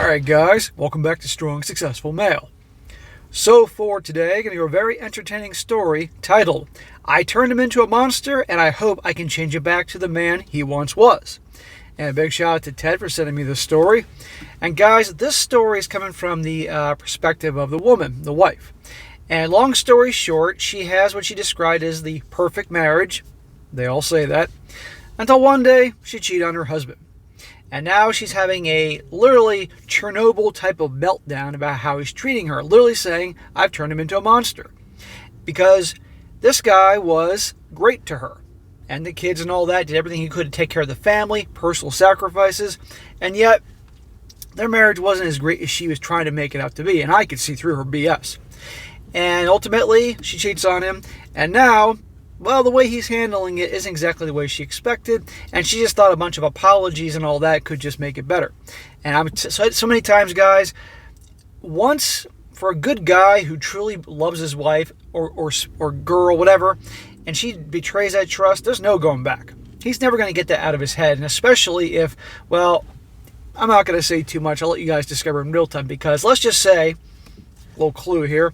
Alright guys, welcome back to Strong Successful Male. So for today, I'm going to do a very entertaining story titled, I Turned Him Into a Monster and I Hope I Can Change Him Back to the Man He Once Was. And a big shout out to Ted for sending me this story. And guys, this story is coming from the perspective of the woman, the wife. And long story short, she has what she described as the perfect marriage. They all say that. Until one day, she cheated on her husband. And now she's having a literally Chernobyl type of meltdown about how he's treating her. Literally saying, I've turned him into a monster. Because this guy was great to her. And the kids and all that, did everything he could to take care of the family, personal sacrifices. And yet, their marriage wasn't as great as she was trying to make it out to be. And I could see through her BS. And ultimately, she cheats on him. And now, well, the way he's handling it isn't exactly the way she expected, and she just thought a bunch of apologies and all that could just make it better. And so many times, guys, once for a good guy who truly loves his wife or girl, whatever, and she betrays that trust, there's no going back. He's never going to get that out of his head, and especially if, well, I'm not going to say too much. I'll let you guys discover in real time, because let's just say, a little clue here,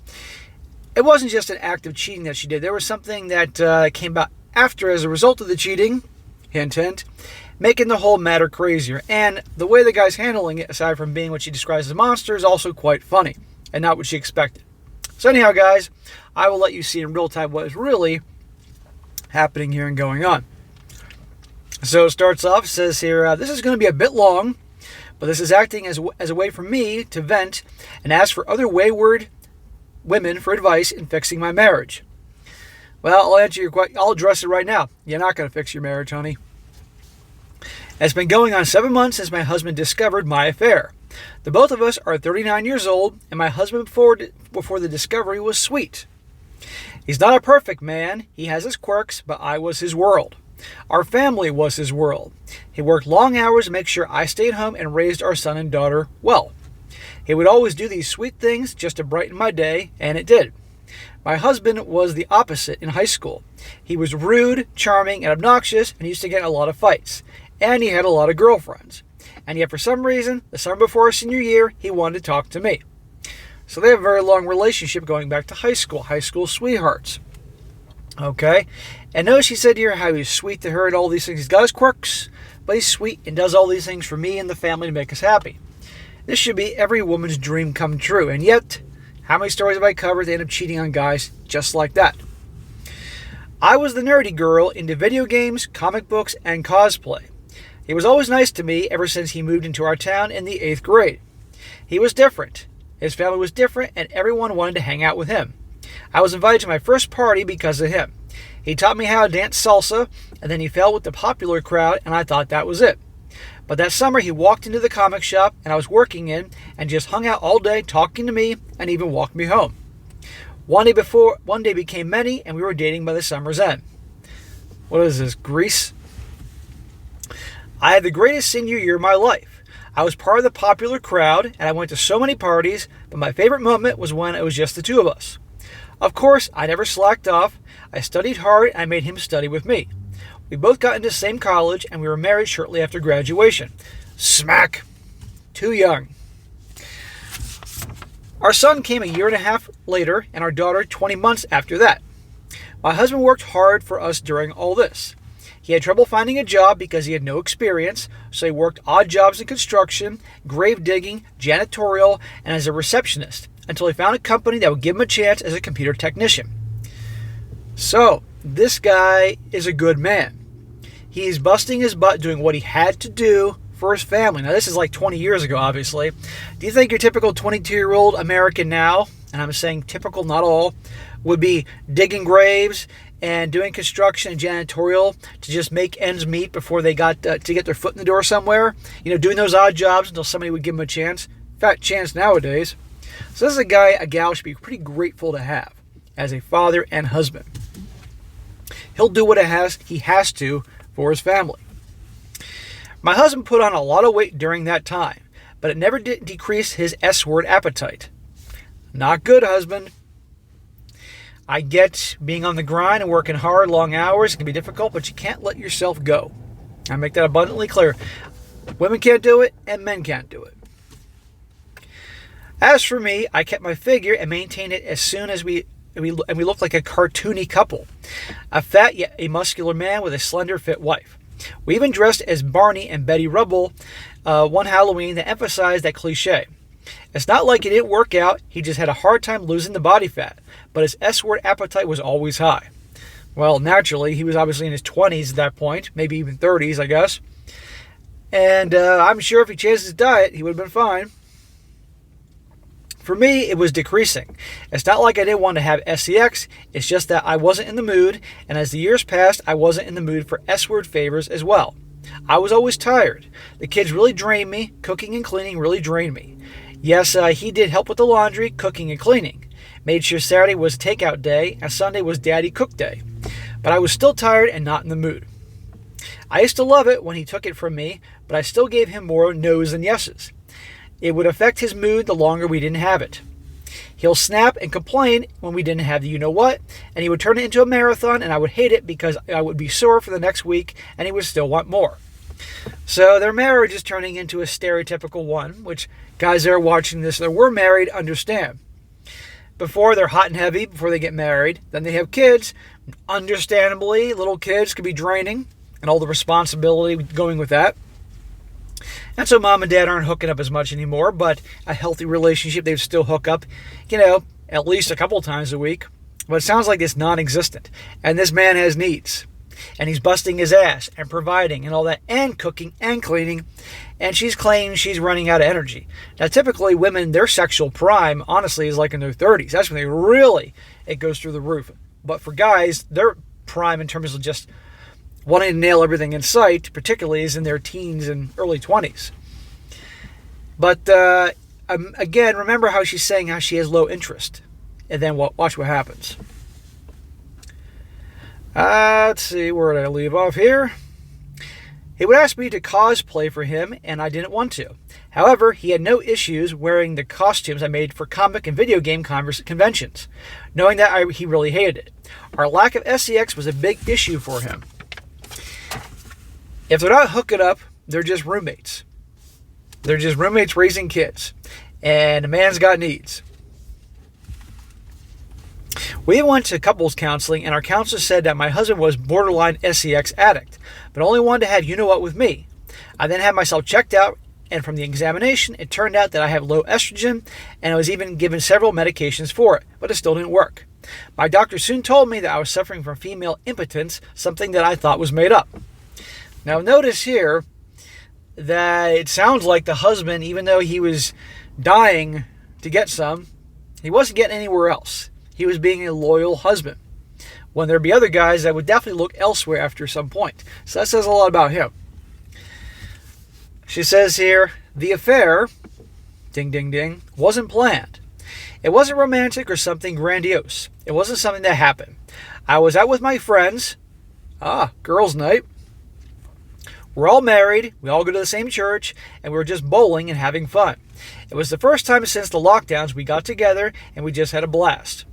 it wasn't just an act of cheating that she did. There was something that came about after as a result of the cheating, hint, hint, making the whole matter crazier. And the way the guy's handling it, aside from being what she describes as a monster, is also quite funny and not what she expected. So anyhow, guys, I will let you see in real time what is really happening here and going on. So it starts off, says here, this is going to be a bit long, but this is acting as a way for me to vent and ask for other wayward women for advice in fixing my marriage. Well, I'll answer your question. I'll address it right now. You're not going to fix your marriage, honey. It's been going on 7 months since my husband discovered my affair. The both of us are 39 years old, and my husband before the discovery was sweet. He's not a perfect man. He has his quirks, but I was his world. Our family was his world. He worked long hours to make sure I stayed home and raised our son and daughter well. He would always do these sweet things just to brighten my day, and it did. My husband was the opposite in high school. He was rude, charming, and obnoxious, and used to get in a lot of fights. And he had a lot of girlfriends. And yet for some reason, the summer before our senior year, he wanted to talk to me. So they have a very long relationship going back to high school sweethearts. Okay? And notice he said here how he's sweet to her and all these things. He's got his quirks, but he's sweet and does all these things for me and the family to make us happy. This should be every woman's dream come true. And yet, how many stories have I covered that end up cheating on guys just like that? I was the nerdy girl into video games, comic books, and cosplay. He was always nice to me ever since he moved into our town in the 8th grade. He was different. His family was different, and everyone wanted to hang out with him. I was invited to my first party because of him. He taught me how to dance salsa, and then he fell with the popular crowd, and I thought that was it. But that summer, he walked into the comic shop and I was working in and just hung out all day talking to me and even walked me home. One day became many, and we were dating by the summer's end. What is this, Greece? I had the greatest senior year of my life. I was part of the popular crowd and I went to so many parties, but my favorite moment was when it was just the two of us. Of course, I never slacked off. I studied hard and I made him study with me. We both got into the same college, and we were married shortly after graduation. Smack! Too young. Our son came a year and a half later, and our daughter 20 months after that. My husband worked hard for us during all this. He had trouble finding a job because he had no experience, so he worked odd jobs in construction, grave digging, janitorial, and as a receptionist, until he found a company that would give him a chance as a computer technician. So, this guy is a good man. He's busting his butt doing what he had to do for his family. Now, this is like 20 years ago, obviously. Do you think your typical 22-year-old American now, and I'm saying typical, not all, would be digging graves and doing construction and janitorial to just make ends meet before they got to get their foot in the door somewhere? You know, doing those odd jobs until somebody would give them a chance. Fat chance nowadays. So this is a gal should be pretty grateful to have as a father and husband. He'll do what he has to for his family. My husband put on a lot of weight during that time, but it never did decrease his S-word appetite. Not good, husband. I get being on the grind and working hard, long hours. It can be difficult, but you can't let yourself go. I make that abundantly clear. Women can't do it, and men can't do it. As for me, I kept my figure and maintained it as soon as we looked like a cartoony couple. A fat yet a muscular man with a slender fit wife. We even dressed as Barney and Betty Rubble one Halloween to emphasize that cliche. It's not like he didn't work out, he just had a hard time losing the body fat, but his S-word appetite was always high. Well, naturally, he was obviously in his 20s at that point, maybe even 30s, I guess. And I'm sure if he changed his diet, he would have been fine. For me, it was decreasing. It's not like I didn't want to have sex, it's just that I wasn't in the mood, and as the years passed, I wasn't in the mood for S-word favors as well. I was always tired. The kids really drained me. Cooking and cleaning really drained me. Yes, he did help with the laundry, cooking, and cleaning. Made sure Saturday was takeout day and Sunday was daddy cook day. But I was still tired and not in the mood. I used to love it when he took it from me, but I still gave him more no's than yeses. It would affect his mood the longer we didn't have it. He'll snap and complain when we didn't have the you-know-what, and he would turn it into a marathon, and I would hate it because I would be sore for the next week, and he would still want more. So their marriage is turning into a stereotypical one, which guys that are watching this that were married understand. Before, they're hot and heavy before they get married. Then they have kids. Understandably, little kids can be draining, and all the responsibility going with that. And so mom and dad aren't hooking up as much anymore, but a healthy relationship, they still hook up, at least a couple times a week. But it sounds like it's non-existent. And this man has needs. And he's busting his ass and providing and all that, and cooking and cleaning. And she's claiming she's running out of energy. Now, typically, women, their sexual prime, honestly, is like in their 30s. That's when it goes through the roof. But for guys, their prime in terms of just wanting to nail everything in sight, particularly, is in their teens and early 20s. But, again, remember how she's saying how she has low interest. And then watch what happens. Let's see, where did I leave off here? He would ask me to cosplay for him, and I didn't want to. However, he had no issues wearing the costumes I made for comic and video game conventions, knowing that he really hated it. Our lack of sex was a big issue for him. If they're not hooking up, they're just roommates. They're just roommates raising kids, and a man's got needs. We went to couples counseling, and our counselor said that my husband was borderline sex addict, but only wanted to have you-know-what with me. I then had myself checked out, and from the examination, it turned out that I have low estrogen, and I was even given several medications for it, but it still didn't work. My doctor soon told me that I was suffering from female impotence, something that I thought was made up. Now notice here that it sounds like the husband, even though he was dying to get some, he wasn't getting anywhere else. He was being a loyal husband, when there'd be other guys that would definitely look elsewhere after some point. So that says a lot about him. She says here, the affair, ding, ding, ding, wasn't planned. It wasn't romantic or something grandiose. It wasn't something that happened. I was out with my friends. Girls' night. We're all married, we all go to the same church, and we were just bowling and having fun. It was the first time since the lockdowns we got together, and we just had a blast.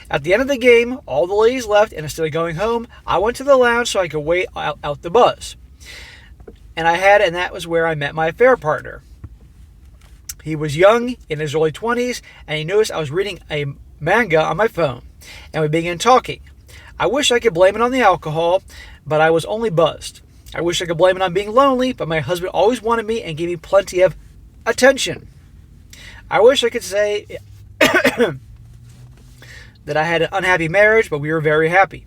At the end of the game, all the ladies left, and instead of going home, I went to the lounge so I could wait out the buzz. And that was where I met my affair partner. He was young, in his early 20s, and he noticed I was reading a manga on my phone, and we began talking. I wish I could blame it on the alcohol, but I was only buzzed. I wish I could blame it on being lonely, but my husband always wanted me and gave me plenty of attention. I wish I could say that I had an unhappy marriage, but we were very happy.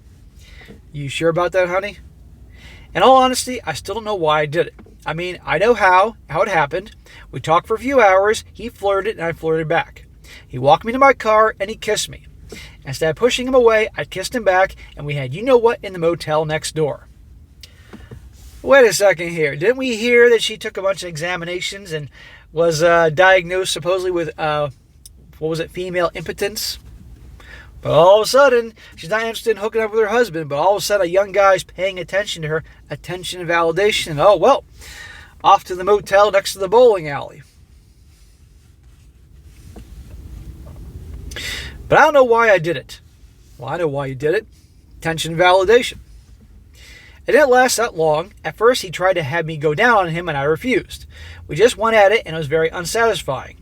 You sure about that, honey? In all honesty, I still don't know why I did it. I mean, I know how it happened. We talked for a few hours, he flirted, and I flirted back. He walked me to my car, and he kissed me. Instead of pushing him away, I kissed him back, and we had you-know-what in the motel next door. Wait a second here. Didn't we hear that she took a bunch of examinations and was diagnosed supposedly with, female impotence? But all of a sudden, she's not interested in hooking up with her husband, but all of a sudden a young guy's paying attention to her, attention and validation. Oh, well, off to the motel next to the bowling alley. But I don't know why I did it. Well, I know why you did it. Attention and validation. It didn't last that long. At first, he tried to have me go down on him, and I refused. We just went at it, and it was very unsatisfying.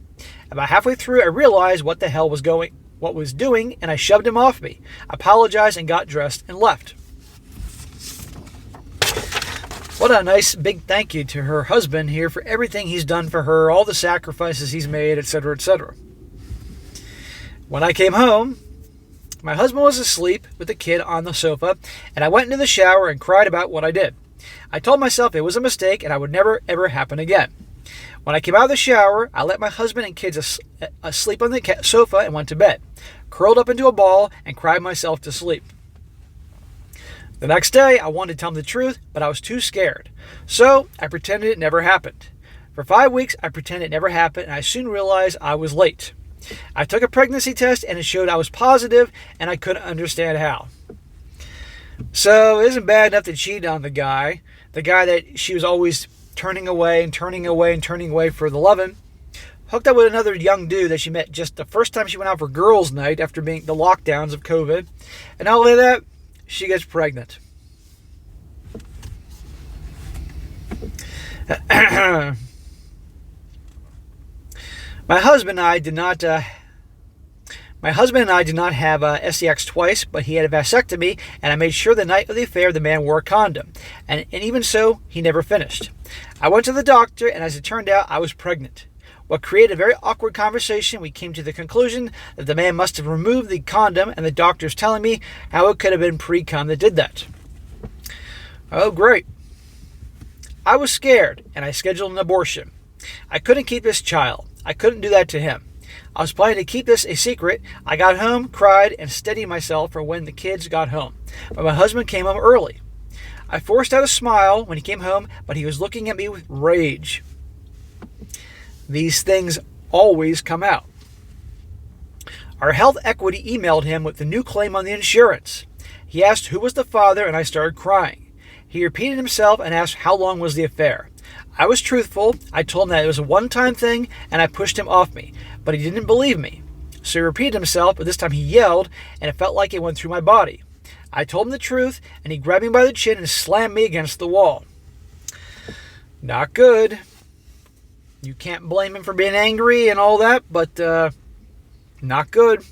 About halfway through, I realized what was doing, and I shoved him off me, apologized, and got dressed and left. What a nice big thank you to her husband here for everything he's done for her, all the sacrifices he's made, etc., etc. When I came home, my husband was asleep with the kid on the sofa, and I went into the shower and cried about what I did. I told myself it was a mistake and I would never ever happen again. When I came out of the shower, I let my husband and kids asleep on the sofa and went to bed, curled up into a ball and cried myself to sleep. The next day, I wanted to tell them the truth, but I was too scared. So I pretended it never happened. For 5 weeks, I pretended it never happened, and I soon realized I was late. I took a pregnancy test, and it showed I was positive, and I couldn't understand how. So it isn't bad enough to cheat on the guy that she was always turning away and turning away and turning away for the lovin'. Hooked up with another young dude that she met just the first time she went out for girls' night after being the lockdowns of COVID. And not only that, she gets pregnant. My husband and I did not have SEX twice, but he had a vasectomy, and I made sure the night of the affair the man wore a condom. And even so, he never finished. I went to the doctor, and as it turned out, I was pregnant. What created a very awkward conversation, we came to the conclusion that the man must have removed the condom, and the doctor's telling me how it could have been pre-cum that did that. Oh, great. I was scared, and I scheduled an abortion. I couldn't keep this child. I couldn't do that to him. I was planning to keep this a secret. I got home, cried, and steadied myself for when the kids got home. But my husband came home early. I forced out a smile when he came home, but he was looking at me with rage. These things always come out. Our health equity emailed him with the new claim on the insurance. He asked who was the father, and I started crying. He repeated himself and asked how long was the affair. I was truthful. I told him that it was a one-time thing, and I pushed him off me, but he didn't believe me. So he repeated himself, but this time he yelled, and it felt like it went through my body. I told him the truth, and he grabbed me by the chin and slammed me against the wall. Not good. You can't blame him for being angry and all that, but not good.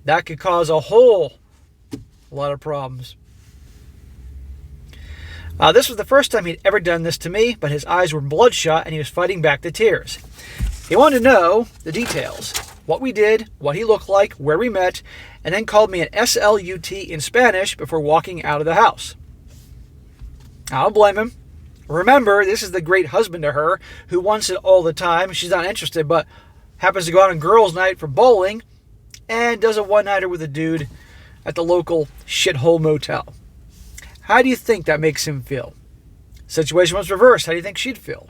That could cause a whole lot of problems. This was the first time he'd ever done this to me, but his eyes were bloodshot and he was fighting back the tears. He wanted to know the details, what we did, what he looked like, where we met, and then called me an SLUT in Spanish before walking out of the house. I don't blame him. Remember, this is the great husband to her who wants it all the time. She's not interested, but happens to go out on girls' night for bowling and does a one-nighter with a dude at the local shithole motel. How do you think that makes him feel? Situation was reversed. How do you think she'd feel?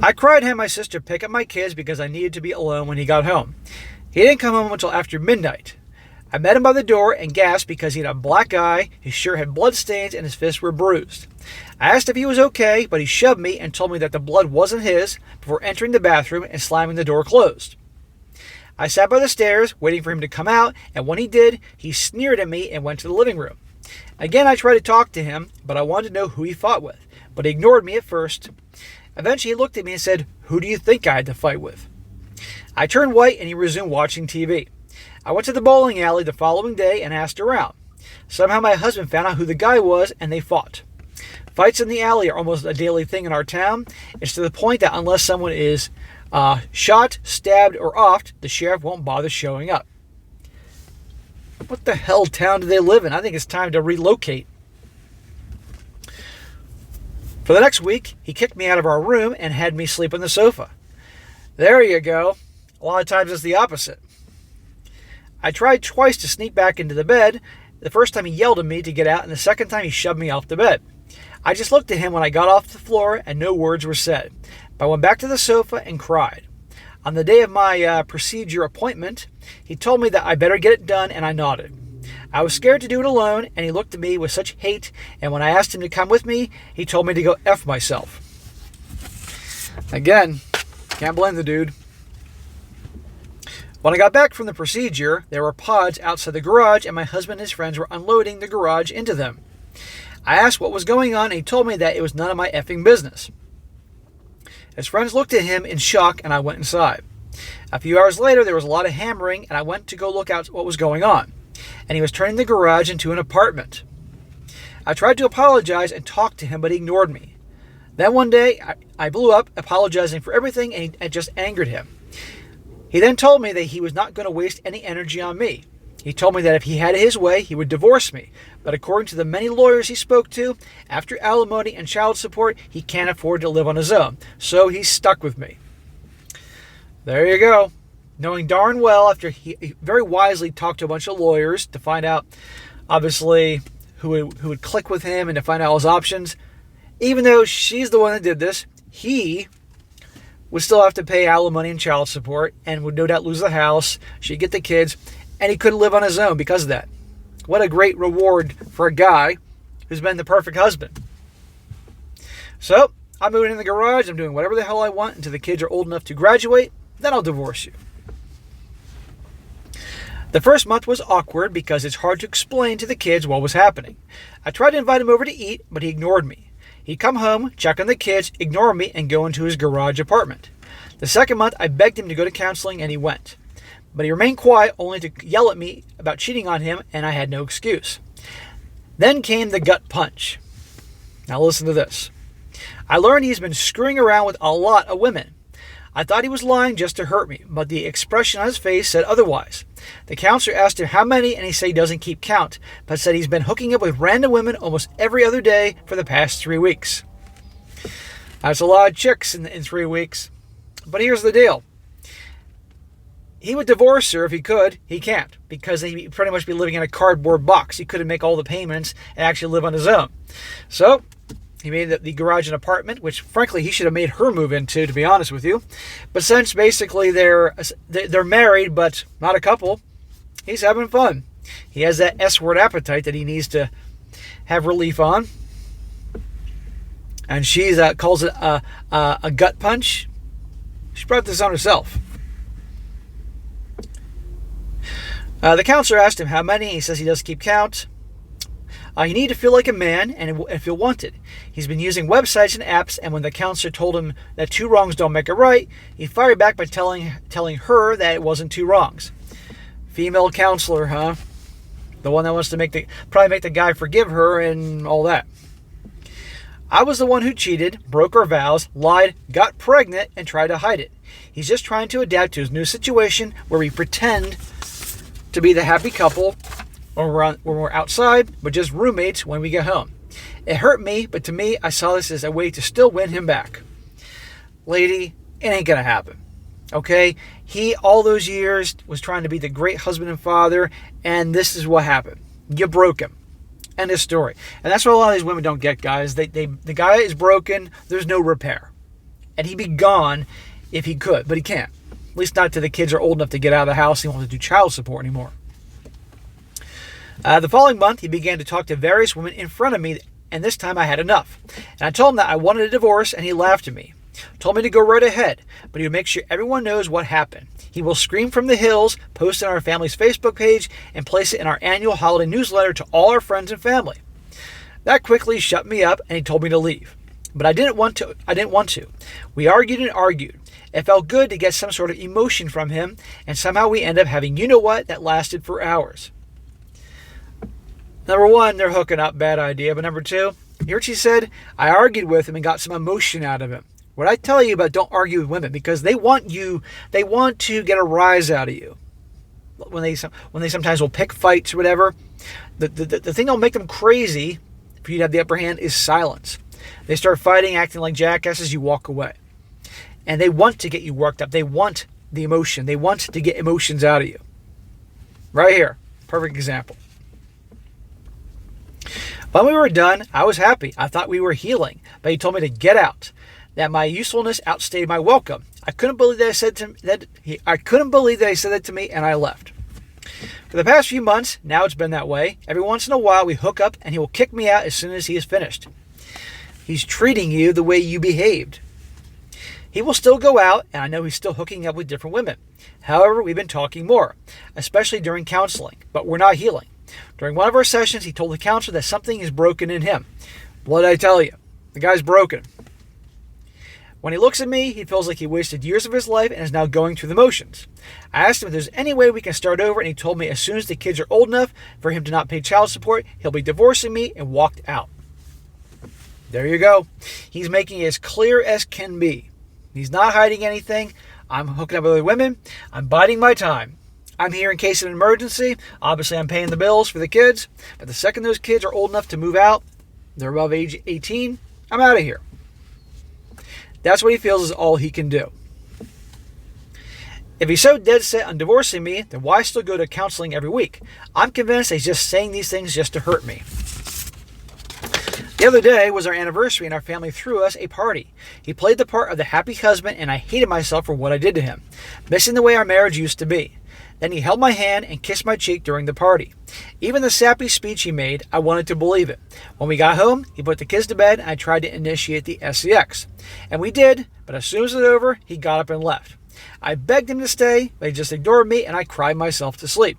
I cried to have my sister pick up my kids because I needed to be alone when he got home. He didn't come home until after midnight. I met him by the door and gasped because he had a black eye, his shirt had blood stains, and his fists were bruised. I asked if he was okay, but he shoved me and told me that the blood wasn't his before entering the bathroom and slamming the door closed. I sat by the stairs, waiting for him to come out, and when he did, he sneered at me and went to the living room. Again, I tried to talk to him, but I wanted to know who he fought with, but he ignored me at first. Eventually, he looked at me and said, "Who do you think I had to fight with?" I turned white, and he resumed watching TV. I went to the bowling alley the following day and asked around. Somehow my husband found out who the guy was, and they fought. Fights in the alley are almost a daily thing in our town. It's to the point that unless someone is shot, stabbed, or offed, the sheriff won't bother showing up. What the hell town do they live in? I think it's time to relocate. For the next week, he kicked me out of our room and had me sleep on the sofa. There you go. A lot of times it's the opposite. I tried twice to sneak back into the bed. The first time he yelled at me to get out, and the second time he shoved me off the bed. I just looked at him when I got off the floor, and no words were said. But I went back to the sofa and cried. On the day of my procedure appointment, he told me that I better get it done, and I nodded. I was scared to do it alone, and he looked at me with such hate, and when I asked him to come with me, he told me to go F myself. Again, can't blame the dude. When I got back from the procedure, there were pods outside the garage, and my husband and his friends were unloading the garage into them. I asked what was going on, and he told me that it was none of my effing business. His friends looked at him in shock, and I went inside. A few hours later, there was a lot of hammering, and I went to go look out what was going on. And he was turning the garage into an apartment. I tried to apologize and talk to him, but he ignored me. Then one day, I blew up, apologizing for everything, and it just angered him. He then told me that he was not going to waste any energy on me. He told me that if he had his way, he would divorce me. But according to the many lawyers he spoke to, after alimony and child support, he can't afford to live on his own. So he's stuck with me. There you go. Knowing darn well, after he very wisely talked to a bunch of lawyers to find out, obviously, who would click with him and to find out his options, even though she's the one that did this, he would still have to pay alimony and child support and would no doubt lose the house. She'd get the kids, and he couldn't live on his own because of that. What a great reward for a guy who's been the perfect husband. So, I'm moving in the garage. I'm doing whatever the hell I want until the kids are old enough to graduate. Then I'll divorce you. The first month was awkward because it's hard to explain to the kids what was happening. I tried to invite him over to eat, but he ignored me. He'd come home, check on the kids, ignore me, and go into his garage apartment. The second month, I begged him to go to counseling, and he went. But he remained quiet, only to yell at me about cheating on him, and I had no excuse. Then came the gut punch. Now listen to this. I learned he's been screwing around with a lot of women. I thought he was lying just to hurt me, but the expression on his face said otherwise. The counselor asked him how many, and he said he doesn't keep count, but said he's been hooking up with random women almost every other day for the past 3 weeks. That's a lot of chicks in 3 weeks. But here's the deal. He would divorce her if he could. He can't, because he'd pretty much be living in a cardboard box. He couldn't make all the payments and actually live on his own. So he made the garage an apartment, which frankly he should have made her move into, to be honest with you. But since basically they're married but not a couple, he's having fun. He has that S-word appetite that he needs to have relief on. And she calls it a gut punch. She brought this on herself. The counselor asked him how many. He says he does keep count. You need to feel like a man and feel wanted. He's been using websites and apps, and when the counselor told him that 2 wrongs don't make a right, he fired back by telling her that it wasn't 2 wrongs. Female counselor, huh? The one that wants to probably make the guy forgive her and all that. I was the one who cheated, broke our vows, lied, got pregnant, and tried to hide it. He's just trying to adapt to his new situation where we pretend to be the happy couple when we're outside, but just roommates when we get home. It hurt me, but to me, I saw this as a way to still win him back. Lady, it ain't gonna happen. Okay? He, all those years, was trying to be the great husband and father, and this is what happened. You broke him. End of story. And that's what a lot of these women don't get, guys. The guy is broken, there's no repair. And he'd be gone if he could, but he can't. At least not till the kids are old enough to get out of the house and he won't have to do child support anymore. The following month, he began to talk to various women in front of me, and this time I had enough. And I told him that I wanted a divorce, and he laughed at me. Told me to go right ahead, but he would make sure everyone knows what happened. He will scream from the hills, post it on our family's Facebook page, and place it in our annual holiday newsletter to all our friends and family. That quickly shut me up, and he told me to leave. But I didn't want to. We argued and argued. It felt good to get some sort of emotion from him, and somehow we ended up having you-know-what that lasted for hours. Number 1, they're hooking up, bad idea. But number 2, hear what she said? I argued with him and got some emotion out of him. What I tell you about don't argue with women, because they want to get a rise out of you. When they sometimes will pick fights or whatever, the thing that'll make them crazy for you to have the upper hand is silence. They start fighting, acting like jackasses, you walk away. And they want to get you worked up. They want the emotion. They want to get emotions out of you. Right here. Perfect example. When we were done, I was happy. I thought we were healing. But he told me to get out. That my usefulness outstayed my welcome. I couldn't believe that he said that to me, and I left. For the past few months, now it's been that way. Every once in a while, we hook up, and he will kick me out as soon as he is finished. He's treating you the way you behaved. He will still go out, and I know he's still hooking up with different women. However, we've been talking more, especially during counseling, but we're not healing. During one of our sessions, he told the counselor that something is broken in him. What did I tell you? The guy's broken. When he looks at me, he feels like he wasted years of his life and is now going through the motions. I asked him if there's any way we can start over, and he told me as soon as the kids are old enough for him to not pay child support, he'll be divorcing me, and walked out. There you go. He's making it as clear as can be. He's not hiding anything. I'm hooking up with other women. I'm biding my time. I'm here in case of an emergency. Obviously, I'm paying the bills for the kids. But the second those kids are old enough to move out, they're above age 18, I'm out of here. That's what he feels is all he can do. If he's so dead set on divorcing me, then why still go to counseling every week? I'm convinced he's just saying these things just to hurt me. The other day was our anniversary and our family threw us a party. He played the part of the happy husband and I hated myself for what I did to him, missing the way our marriage used to be. Then he held my hand and kissed my cheek during the party. Even the sappy speech he made, I wanted to believe it. When we got home, he put the kids to bed and I tried to initiate the sex. And we did, but as soon as it was over, he got up and left. I begged him to stay, but he just ignored me and I cried myself to sleep.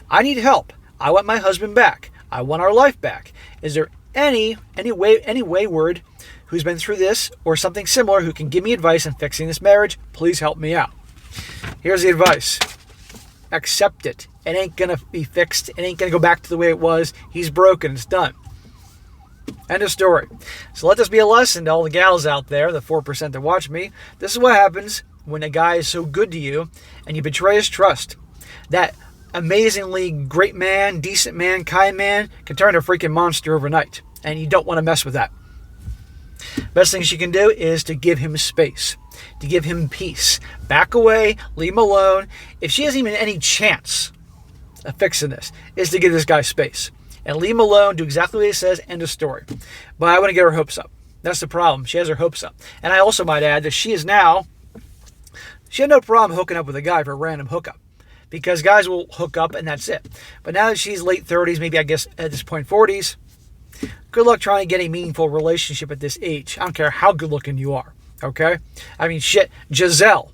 I need help. I want my husband back. I want our life back. Is there any wayward who's been through this or something similar who can give me advice on fixing this marriage? Please help me out. Here's the advice. Accept it. It ain't going to be fixed. It ain't going to go back to the way it was. He's broken. It's done. End of story. So let this be a lesson to all the gals out there, the 4% that watch me. This is what happens when a guy is so good to you and you betray his trust. That amazingly great man, decent man, kind man can turn a freaking monster overnight. And you don't want to mess with that. Best thing she can do is to give him space, to give him peace. Back away, leave him alone. If she has even any chance of fixing this, is to give this guy space. And leave him alone, do exactly what he says, end of story. But I want to get her hopes up. That's the problem. She has her hopes up. And I also might add that she had no problem hooking up with a guy for a random hookup. Because guys will hook up and that's it. But now that she's late 30s, maybe I guess at this point 40s, good luck trying to get a meaningful relationship at this age. I don't care how good looking you are. Okay? I mean, shit, Giselle,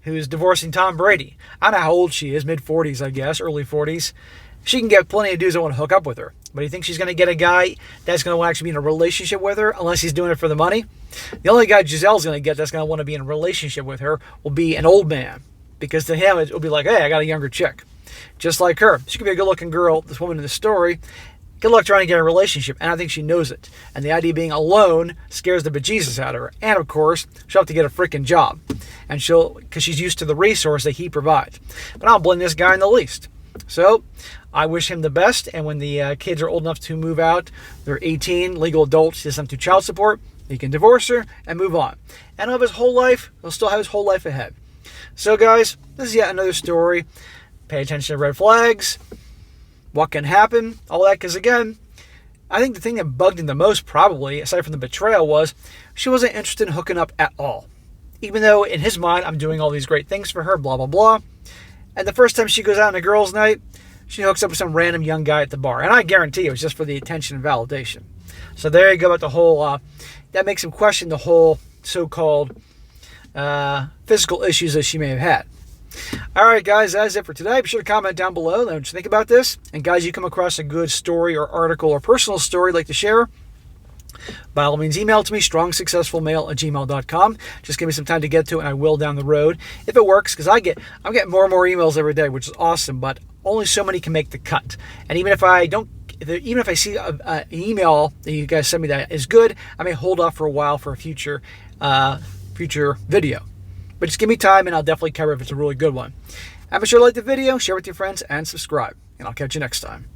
who's divorcing Tom Brady. I don't know how old she is, mid-40s, I guess, early 40s. She can get plenty of dudes that want to hook up with her. But you think she's going to get a guy that's going to actually be in a relationship with her unless he's doing it for the money? The only guy Giselle's going to get that's going to want to be in a relationship with her will be an old man. Because to him, it will be like, hey, I got a younger chick. Just like her. She could be a good-looking girl, this woman in the story. Good luck trying to get a relationship, and I think she knows it. And the idea of being alone scares the bejesus out of her. And, of course, she'll have to get a freaking job. And because she's used to the resource that he provides. But I don't blame this guy in the least. So, I wish him the best, and when the kids are old enough to move out, they're 18, legal adults, he doesn't have to child support, he can divorce her and move on. And of his whole life, he'll still have his whole life ahead. So, guys, this is yet another story. Pay attention to red flags, what can happen, all that, because, again, I think the thing that bugged him the most, probably, aside from the betrayal, was she wasn't interested in hooking up at all. Even though, in his mind, I'm doing all these great things for her, blah, blah, blah. And the first time she goes out on a girls' night, she hooks up with some random young guy at the bar. And I guarantee it was just for the attention and validation. So there you go about the whole, that makes him question the whole so-called physical issues that she may have had. All right, guys, that's it for today. Be sure to comment down below. Let me know what you think about this. And, guys, you come across a good story or article or personal story you'd like to share, by all means, email to me, strongsuccessfulmale@gmail.com. Just give me some time to get to it, and I will down the road if it works, because I'm getting more and more emails every day, which is awesome, but only so many can make the cut. And even if I see an email that you guys send me that is good, I may hold off for a while for a future video. But just give me time, and I'll definitely cover if it's a really good one. And be sure to like the video, share with your friends, and subscribe. And I'll catch you next time.